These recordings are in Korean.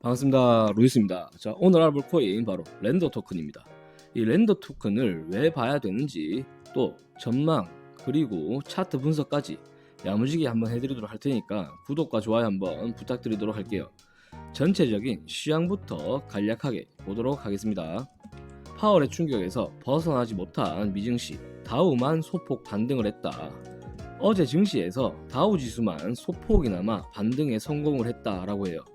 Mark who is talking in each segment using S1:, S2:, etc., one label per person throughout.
S1: 반갑습니다. 루이스입니다. 자, 오늘 알아볼 코인 바로 렌더 토큰입니다. 이 렌더 토큰을 왜 봐야 되는지, 또 전망, 그리고 차트 분석까지 야무지게 한번 해드리도록 할 테니까 구독과 좋아요 한번 부탁드리도록 할게요. 전체적인 시황부터 간략하게 보도록 하겠습니다. 파월의 충격에서 벗어나지 못한 미증시, 다우만 소폭 반등을 했다. 어제 증시에서 다우 지수만 소폭이나마 반등에 성공을 했다라고 해요.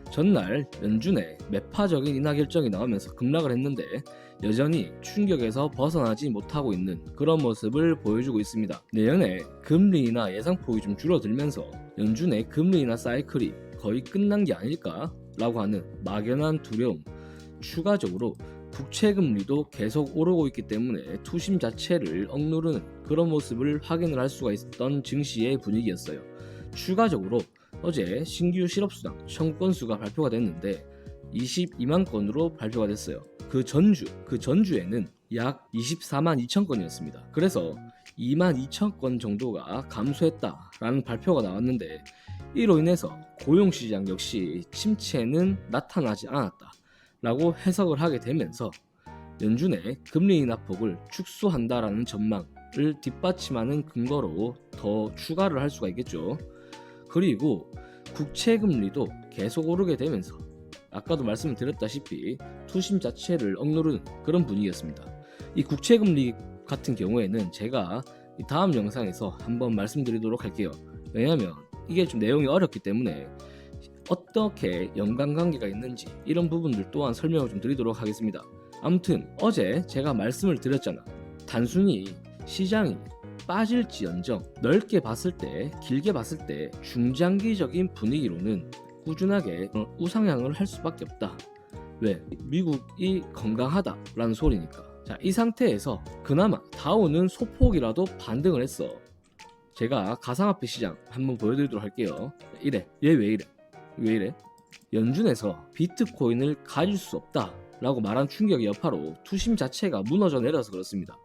S1: 전날 연준의 매파적인 인하 결정이 나오면서 급락을 했는데 여전히 충격에서 벗어나지 못하고 있는 그런 모습을 보여주고 있습니다. 내년에 금리 인하 예상폭이 좀 줄어들면서 연준의 금리 인하 사이클이 거의 끝난 게 아닐까? 라고 하는 막연한 두려움, 추가적으로 국채금리도 계속 오르고 있기 때문에 투심 자체를 억누르는 그런 모습을 확인을 할 수가 있었던 증시의 분위기였어요. 추가적으로 어제 신규 실업수당 청구 수가 발표가 됐는데 22만 건으로 발표가 됐어요. 그 전주에는 약 24만 2천 건이었습니다. 그래서 2만 2천 건 정도가 감소했다라는 발표가 나왔는데, 이로 인해서 고용시장 역시 침체는 나타나지 않았다라고 해석을 하게 되면서 연준의 금리 인하폭을 축소한다라는 전망을 뒷받침하는 근거로 더 추가를 할 수가 있겠죠. 그리고 국채금리도 계속 오르게 되면서 아까도 말씀을 드렸다시피 투심 자체를 억누르는 그런 분위기였습니다. 이 국채금리 같은 경우에는 제가 다음 영상에서 한번 말씀드리도록 할게요. 왜냐하면 이게 좀 내용이 어렵기 때문에 어떻게 연관관계가 있는지 이런 부분들 또한 설명을 좀 드리도록 하겠습니다. 아무튼 어제 제가 말씀을 드렸잖아. 단순히 시장이 빠질지언정 넓게 봤을 때, 길게 봤을 때 중장기적인 분위기로는 꾸준하게 우상향을 할 수밖에 없다. 왜? 미국이 건강하다라는 소리니까. 자, 이 상태에서 그나마 다우는 소폭이라도 반등을 했어. 제가 가상화폐 시장 한번 보여드리도록 할게요. 이래. 얘 왜 이래? 왜 이래? 연준에서 비트코인을 가질 수 없다 라고 말한 충격의 여파로 투심 자체가 무너져 내려서 그렇습니다.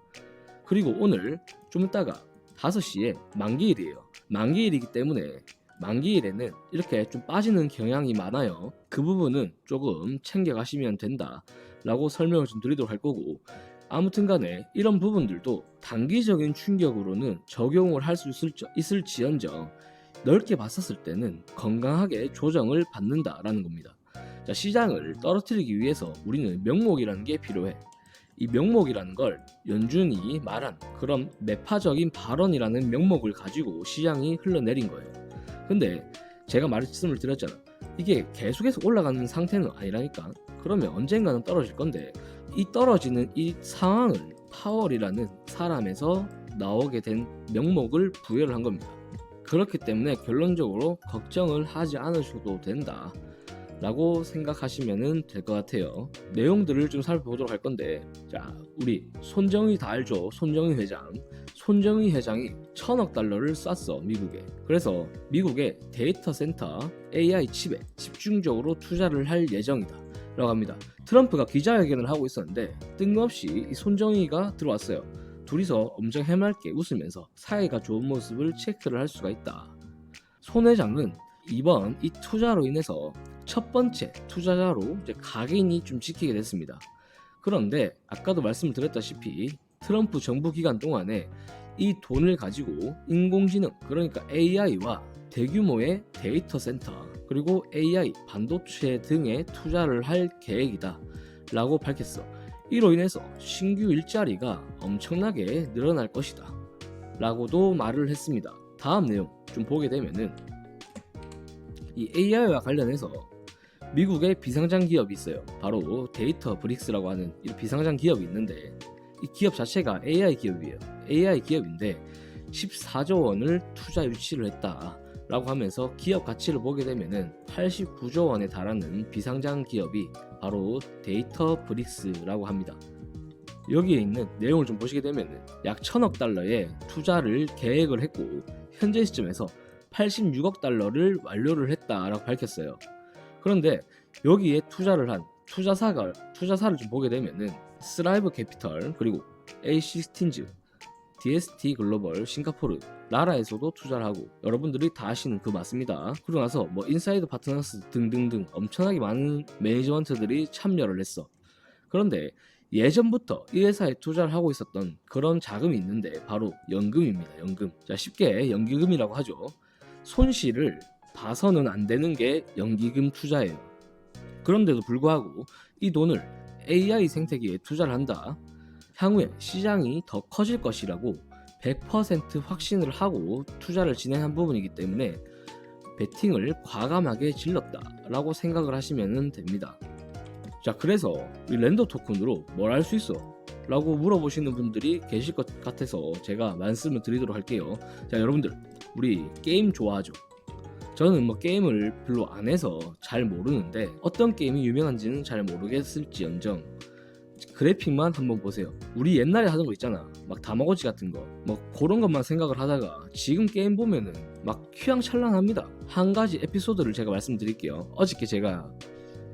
S1: 그리고 오늘 좀 이따가 5시에 만기일이에요. 만기일이기 때문에 만기일에는 이렇게 좀 빠지는 경향이 많아요. 그 부분은 조금 챙겨가시면 된다 라고 설명을 좀 드리도록 할 거고, 아무튼 간에 이런 부분들도 단기적인 충격으로는 적용을 할 수 있을지언정 넓게 봤었을 때는 건강하게 조정을 받는다라는 겁니다. 자, 시장을 떨어뜨리기 위해서 우리는 명목이라는 게 필요해. 이 명목이라는 걸 연준이 말한 그런 매파적인 발언이라는 명목을 가지고 시장이 흘러내린 거예요. 근데 제가 말씀을 드렸잖아. 이게 계속해서 올라가는 상태는 아니라니까. 그러면 언젠가는 떨어질 건데, 이 떨어지는 이 상황을 파월이라는 사람에서 나오게 된 명목을 부여를 한 겁니다. 그렇기 때문에 결론적으로 걱정을 하지 않으셔도 된다 라고 생각하시면 될 것 같아요. 내용들을 좀 살펴보도록 할 건데, 자, 우리 손정희 다 알죠? 손정희 회장이 1,000억 달러를 쐈어, 미국에. 그래서 미국의 데이터 센터 AI 칩에 집중적으로 투자를 할 예정이다 라고 합니다. 트럼프가 기자회견을 하고 있었는데 뜬금없이 이 손정희가 들어왔어요. 둘이서 엄청 해맑게 웃으면서 사이가 좋은 모습을 체크를 할 수가 있다. 손 회장은 이번 이 투자로 인해서 첫 번째 투자자로 이제 각인이 좀 찍히게 됐습니다. 그런데 아까도 말씀을 드렸다시피 트럼프 정부 기간 동안에 이 돈을 가지고 인공지능, 그러니까 AI와 대규모의 데이터 센터, 그리고 AI 반도체 등에 투자를 할 계획이다 라고 밝혔어. 이로 인해서 신규 일자리가 엄청나게 늘어날 것이다 라고도 말을 했습니다. 다음 내용 좀 보게 되면은 이 AI와 관련해서 미국의 비상장 기업이 있어요. 바로 데이터 브릭스라고 하는 이 비상장 기업이 있는데, 이 기업 자체가 AI 기업이에요. AI 기업인데 14조 원을 투자 유치를 했다 라고 하면서 기업 가치를 보게 되면은 89조 원에 달하는 비상장 기업이 바로 데이터 브릭스라고 합니다. 여기에 있는 내용을 좀 보시게 되면은 약 1,000억 달러의 투자를 계획을 했고, 현재 시점에서 86억 달러를 완료를 했다라고 밝혔어요. 그런데 여기에 투자를 한 투자사를 좀 보게 되면은 스라이브 캐피털, 그리고 A 시스틴즈, DST 글로벌, 싱가포르, 나라에서도 투자를 하고 여러분들이 다 아시는 그 맞습니다. 그러고 나서 뭐 인사이드 파트너스 등등등 엄청나게 많은 매니지먼트들이 참여를 했어. 그런데 예전부터 이 회사에 투자를 하고 있었던 그런 자금이 있는데 바로 연금입니다. 연금. 자, 쉽게 연기금이라고 하죠. 손실을 봐서는 안 되는 게 연기금 투자예요. 그런데도 불구하고 이 돈을 AI 생태계에 투자를 한다. 향후에 시장이 더 커질 것이라고 100% 확신을 하고 투자를 진행한 부분이기 때문에 베팅을 과감하게 질렀다라고 생각을 하시면 됩니다. 자, 그래서 이 렌더 토큰으로 뭘 할 수 있어? 라고 물어보시는 분들이 계실 것 같아서 제가 말씀을 드리도록 할게요. 자, 여러분들 우리 게임 좋아하죠? 저는 뭐 게임을 별로 안 해서 잘 모르는데 어떤 게임이 유명한지는 잘 모르겠을지언정 그래픽만 한번 보세요. 우리 옛날에 하던 거 있잖아, 막 다마고치 같은 거, 뭐 그런 것만 생각을 하다가 지금 게임 보면은 막 휘황찬란합니다. 한 가지 에피소드를 제가 말씀드릴게요. 어저께 제가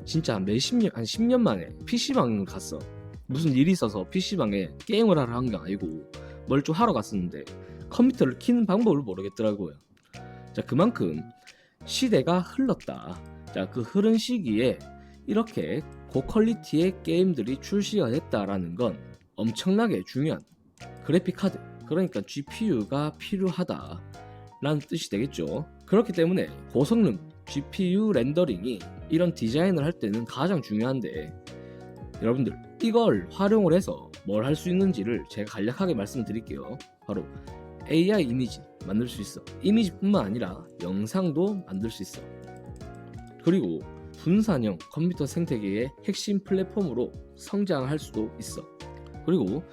S1: 진짜 한 10년 만에 PC방을 갔어. 무슨 일이 있어서 PC방에 게임을 하러 한 게 아니고 뭘 좀 하러 갔었는데 컴퓨터를 켜는 방법을 모르겠더라고요. 자, 그만큼 시대가 흘렀다. 자, 그 흐른 시기에 이렇게 고퀄리티의 게임들이 출시가 됐다라는 건 엄청나게 중요한 그래픽 카드, 그러니까 GPU가 필요하다라는 뜻이 되겠죠. 그렇기 때문에 고성능 GPU 렌더링이 이런 디자인을 할 때는 가장 중요한데 여러분들 이걸 활용을 해서 뭘 할 수 있는지를 제가 간략하게 말씀드릴게요. 바로 AI 이미지 만들 수 있어. 이미지뿐만 아니라 영상도 만들 수 있어. 그리고 분산형 컴퓨터 생태계의 핵심 플랫폼으로 성장할 수도 있어. 그리고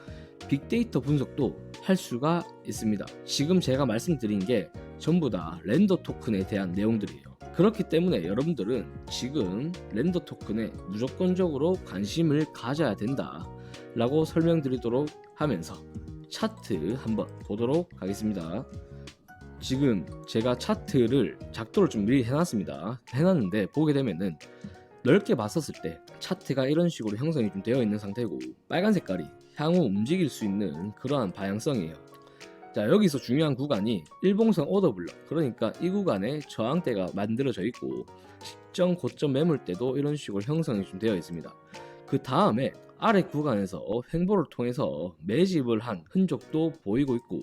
S1: 빅데이터 분석도 할 수가 있습니다. 지금 제가 말씀드린 게 전부 다 렌더 토큰에 대한 내용들이에요. 그렇기 때문에 여러분들은 지금 렌더 토큰에 무조건적으로 관심을 가져야 된다 라고 설명드리도록 하면서 차트 한번 보도록 하겠습니다. 지금 제가 차트를 작도를 좀 미리 해놨는데 보게 되면은 넓게 봤었을 때 차트가 이런 식으로 형성이 좀 되어 있는 상태고 빨간 색깔이 향후 움직일 수 있는 그러한 방향성이에요. 자, 여기서 중요한 구간이 일봉선 오더블럭, 그러니까 이 구간에 저항대가 만들어져 있고 시점 고점 매물대도 이런 식으로 형성이 좀 되어 있습니다. 그 다음에 아래 구간에서 횡보를 통해서 매집을 한 흔적도 보이고 있고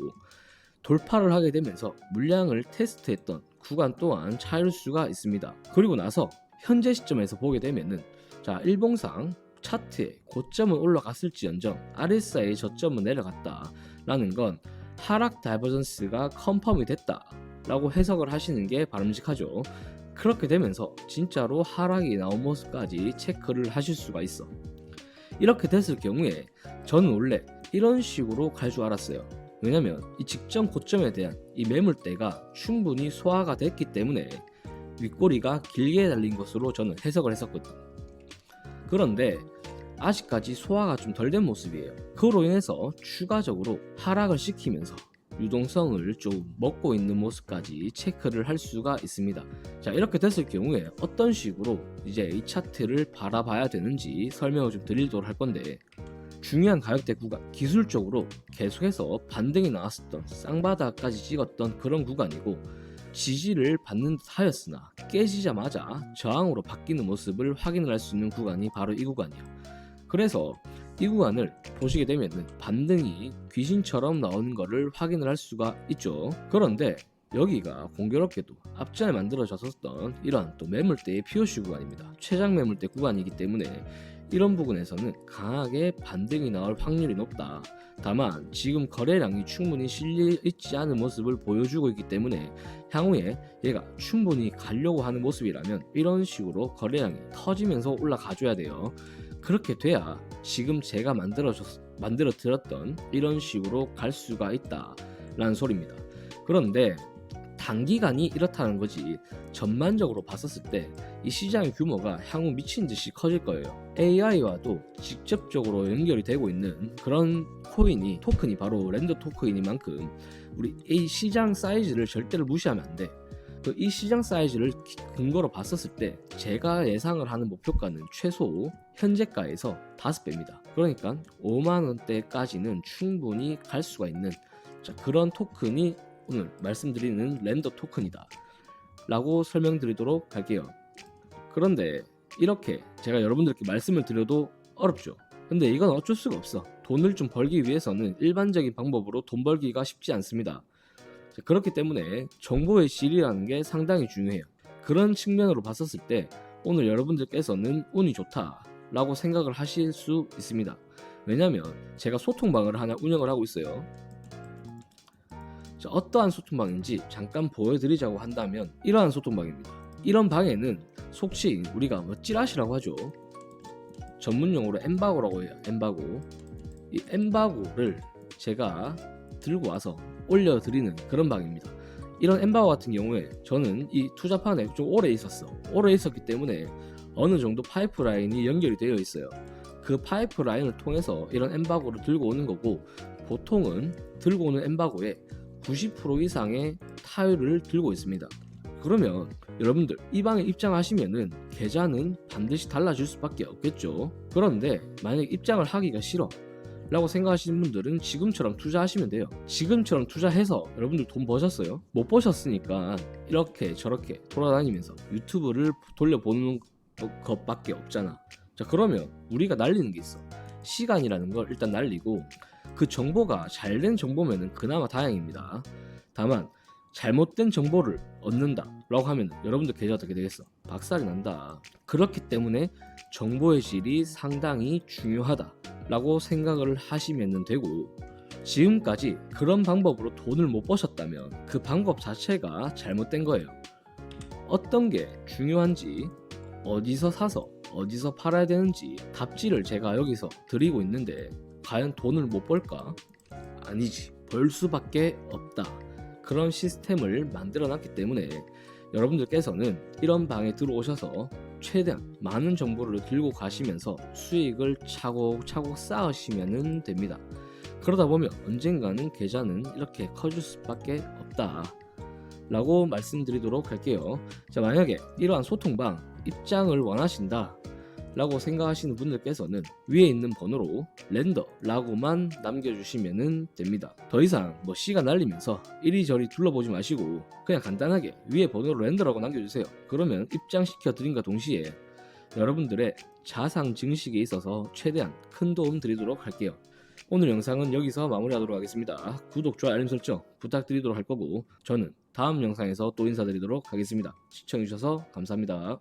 S1: 돌파를 하게 되면서 물량을 테스트했던 구간 또한 찾을 수가 있습니다. 그리고 나서 현재 시점에서 보게 되면은 자, 일봉상 차트의 고점은 올라갔을지언정 RSI의 저점은 내려갔다라는 건 하락 다이버전스가 컨펌이 됐다라고 해석을 하시는 게 바람직하죠. 그렇게 되면서 진짜로 하락이 나온 모습까지 체크를 하실 수가 있어. 이렇게 됐을 경우에 저는 원래 이런 식으로 갈 줄 알았어요. 왜냐면 이 직전 고점에 대한 이 매물대가 충분히 소화가 됐기 때문에 윗꼬리가 길게 달린 것으로 저는 해석을 했었거든요. 그런데 아직까지 소화가 좀 덜 된 모습이에요. 그로 인해서 추가적으로 하락을 시키면서 유동성을 좀 먹고 있는 모습까지 체크를 할 수가 있습니다. 자, 이렇게 됐을 경우에 어떤 식으로 이제 이 차트를 바라봐야 되는지 설명을 좀 드리도록 할 건데, 중요한 가격대 구간, 기술적으로 계속해서 반등이 나왔었던 쌍바닥까지 찍었던 그런 구간이고 지지를 받는 듯 하였으나 깨지자마자 저항으로 바뀌는 모습을 확인을 할 수 있는 구간이 바로 이 구간이에요. 그래서 이 구간을 보시게 되면 반등이 귀신처럼 나오는 것을 확인을 할 수가 있죠. 그런데 여기가 공교롭게도 앞전에 만들어졌었던 이러한 또 매물대의 POC 구간입니다. 최장 매물대 구간이기 때문에 이런 부분에서는 강하게 반등이 나올 확률이 높다. 다만 지금 거래량이 충분히 실려 있지 않은 모습을 보여주고 있기 때문에 향후에 얘가 충분히 가려고 하는 모습이라면 이런 식으로 거래량이 터지면서 올라가줘야 돼요. 그렇게 돼야 지금 제가 만들어 드렸던 이런 식으로 갈 수가 있다라는 소리입니다. 그런데 단기간이 이렇다는 거지 전반적으로 봤었을 때 이 시장의 규모가 향후 미친 듯이 커질 거예요. AI와도 직접적으로 연결이 되고 있는 그런 토큰이 바로 렌더 토큰이니만큼 우리 이 시장 사이즈를 절대로 무시하면 안 돼. 이 시장 사이즈를 근거로 봤었을 때 제가 예상을 하는 목표가는 최소 현재가에서 5배입니다. 그러니까 5만원대까지는 충분히 갈 수가 있는 자, 그런 토큰이 오늘 말씀드리는 렌더 토큰이다 라고 설명드리도록 할게요. 그런데 이렇게 제가 여러분들께 말씀을 드려도 어렵죠. 근데 이건 어쩔 수가 없어. 돈을 좀 벌기 위해서는 일반적인 방법으로 돈 벌기가 쉽지 않습니다. 자, 그렇기 때문에 정보의 질이라는 게 상당히 중요해요. 그런 측면으로 봤었을 때 오늘 여러분들께서는 운이 좋다 라고 생각을 하실 수 있습니다. 왜냐면 제가 소통방을 하나 운영을 하고 있어요. 자, 어떠한 소통방인지 잠깐 보여드리자고 한다면 이러한 소통방입니다. 이런 방에는 속칭 우리가 뭐 찌라시라고 하죠. 전문용어로 엠바고라고 해요. 엠바고. 이 엠바고를 제가 들고 와서 올려드리는 그런 방입니다. 이런 엠바고 같은 경우에 저는 이 투자판에 좀 오래 있었어. 오래 있었기 때문에 어느 정도 파이프라인이 연결이 되어 있어요. 그 파이프라인을 통해서 이런 엠바고를 들고 오는 거고, 보통은 들고 오는 엠바고의 90% 이상의 타율을 들고 있습니다. 그러면 여러분들 이 방에 입장하시면은 계좌는 반드시 달라질 수밖에 없겠죠. 그런데 만약 입장을 하기가 싫어 라고 생각하시는 분들은 지금처럼 투자하시면 돼요. 지금처럼 투자해서 여러분들 돈 버셨어요? 못 버셨으니까 이렇게 저렇게 돌아다니면서 유튜브를 돌려보는 것밖에 없잖아. 자, 그러면 우리가 날리는 게 있어. 시간이라는 걸 일단 날리고, 그 정보가 잘된 정보면은 그나마 다행입니다. 다만 잘못된 정보를 얻는다 라고 하면 여러분들 계좌 어떻게 되겠어? 박살이 난다. 그렇기 때문에 정보의 질이 상당히 중요하다 라고 생각을 하시면 되고, 지금까지 그런 방법으로 돈을 못 버셨다면 그 방법 자체가 잘못된 거예요. 어떤 게 중요한지, 어디서 사서 어디서 팔아야 되는지 답지를 제가 여기서 드리고 있는데 과연 돈을 못 벌까? 아니지, 벌 수밖에 없다. 그런 시스템을 만들어 놨기 때문에 여러분들께서는 이런 방에 들어오셔서 최대한 많은 정보를 들고 가시면서 수익을 차곡차곡 쌓으시면 됩니다. 그러다 보면 언젠가는 계좌는 이렇게 커질 수밖에 없다 라고 말씀드리도록 할게요. 자, 만약에 이러한 소통방 입장을 원하신다 라고 생각하시는 분들께서는 위에 있는 번호로 렌더 라고만 남겨주시면 됩니다. 더 이상 뭐 시간 날리면서 이리저리 둘러보지 마시고 그냥 간단하게 위에 번호로 렌더라고 남겨주세요. 그러면 입장시켜 드림과 동시에 여러분들의 자산 증식에 있어서 최대한 큰 도움 드리도록 할게요. 오늘 영상은 여기서 마무리하도록 하겠습니다. 구독, 좋아요, 알림 설정 부탁드리도록 할 거고, 저는 다음 영상에서 또 인사드리도록 하겠습니다. 시청해주셔서 감사합니다.